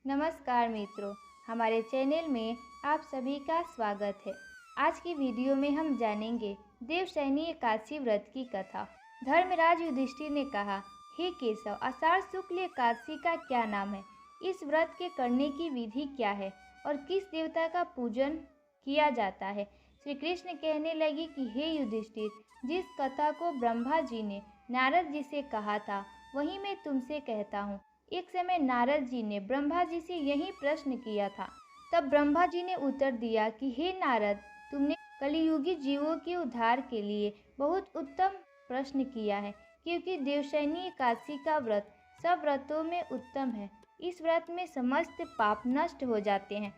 नमस्कार मित्रों, हमारे चैनल में आप सभी का स्वागत है। आज की वीडियो में हम जानेंगे देवशयनी एकादशी व्रत की कथा। धर्मराज युधिष्ठिर ने कहा, हे केशव, आषाढ़ शुक्ल एकादशी का क्या नाम है? इस व्रत के करने की विधि क्या है और किस देवता का पूजन किया जाता है? श्री कृष्ण कहने लगे कि हे युधिष्ठिर, जिस कथा को ब्रह्मा जी ने नारद जी से कहा था वही मैं तुमसे कहता हूँ। एक समय नारद जी ने ब्रह्मा जी से यही प्रश्न किया था। तब ब्रह्मा जी ने उत्तर दिया कि हे नारद, तुमने कलियुगी जीवों के उद्धार के लिए बहुत उत्तम प्रश्न किया है, क्योंकि देवशयनी एकादशी का व्रत सब व्रतों में उत्तम है। इस व्रत में समस्त पाप नष्ट हो जाते हैं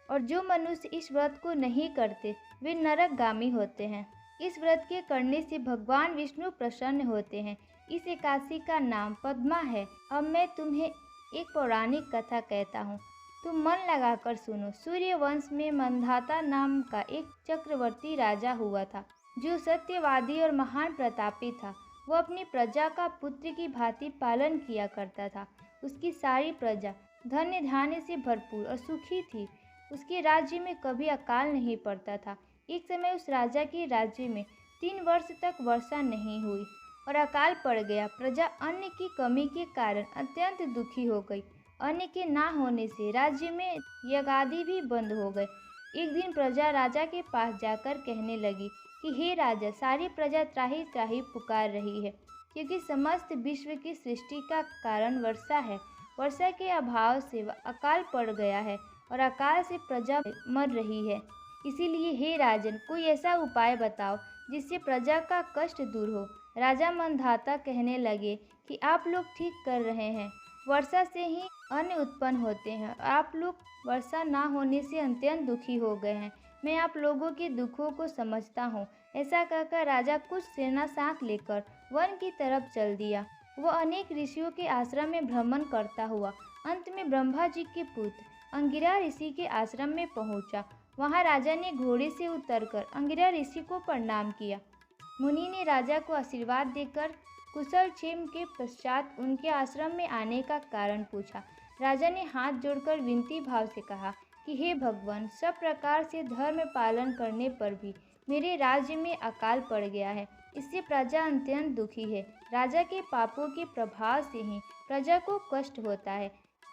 और जो मनुष्य इस व्रत को नहीं करते वे नरकगामी होते हैं। इस व्रत के करने से भगवान विष्णु प्रसन्न होते हैं। इस एकादशी का नाम पद्मा है। अब मैं तुम्हें एक पौराणिक कथा कहता हूँ, तुम मन लगाकर सुनो। सूर्य वंश में मंधाता नाम का एक चक्रवर्ती राजा हुआ था, जो सत्यवादी और महान प्रतापी था। वह अपनी प्रजा का पुत्र की भांति पालन किया करता था। उसकी सारी प्रजा धन्य धान्य से भरपूर और सुखी थी। उसके राज्य में कभी अकाल नहीं पड़ता था। एक समय उस राजा के राज्य में 3 वर्ष तक वर्षा नहीं हुई और अकाल पड़ गया। प्रजा अन्न की कमी के कारण अत्यंत दुखी हो गई। अन्न के ना होने से राज्य में यज्ञादि भी बंद हो गए। एक दिन प्रजा राजा के पास जाकर कहने लगी कि हे राजा, सारी प्रजा त्राही त्राही पुकार रही है, क्योंकि समस्त विश्व की सृष्टि का कारण वर्षा है। वर्षा के अभाव से अकाल पड़ गया है और अकाल से प्रजा मर रही है। इसीलिए हे राजन, कोई ऐसा उपाय बताओ जिससे प्रजा का कष्ट दूर हो। राजा मंधाता कहने लगे कि आप लोग ठीक कर रहे हैं। वर्षा से ही अन्न उत्पन्न होते हैं। आप लोग वर्षा ना होने से अत्यंत दुखी हो गए हैं। मैं आप लोगों के दुखों को समझता हूँ। ऐसा कहकर राजा कुछ सेना साथ लेकर वन की तरफ चल दिया। वह अनेक ऋषियों के आश्रम में भ्रमण करता हुआ अंत में ब्रह्मा जी के पुत्र अंगिरा ऋषि के आश्रम में पहुंचा। वहां राजा ने घोड़े से उतरकर अंगिरा ऋषि को प्रणाम किया। मुनि ने राजा को आशीर्वाद देकर कुशल क्षेम के पश्चात उनके आश्रम में आने का कारण पूछा। राजा ने हाथ जोड़कर विनती भाव से कहा कि हे भगवान, सब प्रकार से धर्म पालन करने पर भी मेरे राज्य में अकाल पड़ गया है। इससे प्रजा अत्यंत दुखी है। राजा के पापों के प्रभाव से ही प्रजा को कष्ट होता है।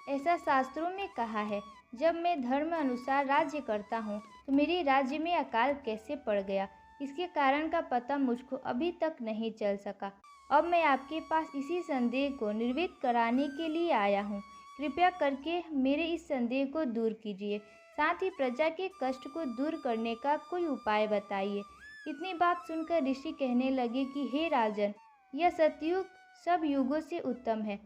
ऐसा शास्त्रों में कहा है। जब मैं धर्म अनुसार राज्य करता हूँ तो मेरे राज्य में अकाल कैसे पड़ गया, इसके कारण का पता मुझको अभी तक नहीं चल सका। अब मैं आपके पास इसी संदेह को निवृत्त कराने के लिए आया हूँ। कृपया करके मेरे इस संदेह को दूर कीजिए, साथ ही प्रजा के कष्ट को दूर करने का कोई उपाय बताइए। इतनी बात सुनकर ऋषि कहने लगे कि हे राजन, यह सतयुग सब युगों से उत्तम है।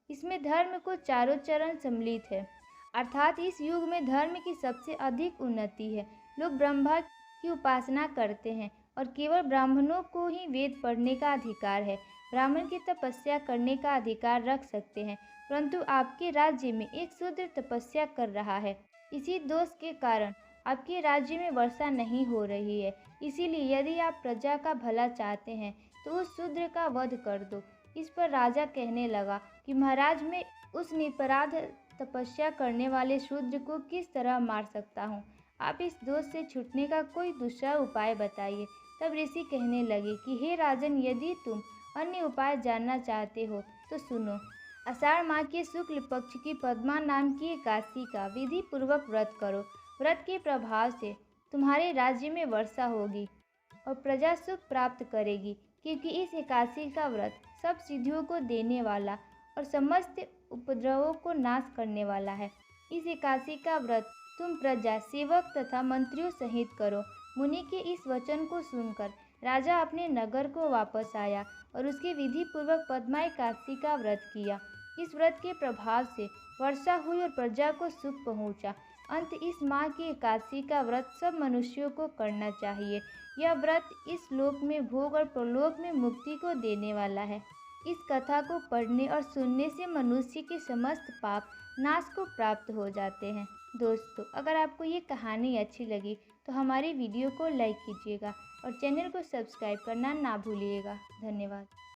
इसमें धर्म को चारों चरण सम्मिलित है, अर्थात इस युग में धर्म की सबसे अधिक उन्नति है। लोग ब्रह्मा की उपासना करते हैं और केवल ब्राह्मणों को ही वेद पढ़ने का अधिकार है। ब्राह्मण की तपस्या करने का अधिकार रख सकते हैं, परंतु आपके राज्य में एक शूद्र तपस्या कर रहा है। इसी दोष के कारण आपके राज्य में वर्षा नहीं हो रही है। इसीलिए यदि आप प्रजा का भला चाहते हैं तो उस शूद्र का वध कर दो। इस पर राजा कहने लगा कि महाराज, मैं उस निरपराध तपस्या करने वाले शूद्र को किस तरह मार सकता हूँ? आप इस दोष से छूटने का कोई दूसरा उपाय बताइए। तब ऋषि कहने लगे कि हे राजन, यदि तुम अन्य उपाय जानना चाहते हो तो सुनो। आषाढ़ माह के शुक्ल पक्ष की पद्मा नाम की एकादशी का विधि पूर्वक व्रत करो। व्रत के प्रभाव से तुम्हारे राज्य में वर्षा होगी और प्रजा सुख प्राप्त करेगी, क्योंकि इस एकादशी का व्रत सब सिद्धियों को देने वाला और समस्त उपद्रवों को नाश करने वाला है। इस एकादशी का व्रत तुम प्रजा, सेवक तथा मंत्रियों सहित करो। मुनि के इस वचन को सुनकर राजा अपने नगर को वापस आया और उसके विधि पूर्वक पद्मा एकादशी का व्रत किया। इस व्रत के प्रभाव से वर्षा हुई और प्रजा को सुख पहुंचा। अंत इस माह की एकादशी का व्रत सब मनुष्यों को करना चाहिए। यह व्रत इस लोक में भोग और परलोक में मुक्ति को देने वाला है। इस कथा को पढ़ने और सुनने से मनुष्य के समस्त पाप नाश को प्राप्त हो जाते हैं। दोस्तों, अगर आपको ये कहानी अच्छी लगी तो हमारी वीडियो को लाइक कीजिएगा और चैनल को सब्सक्राइब करना ना भूलिएगा। धन्यवाद।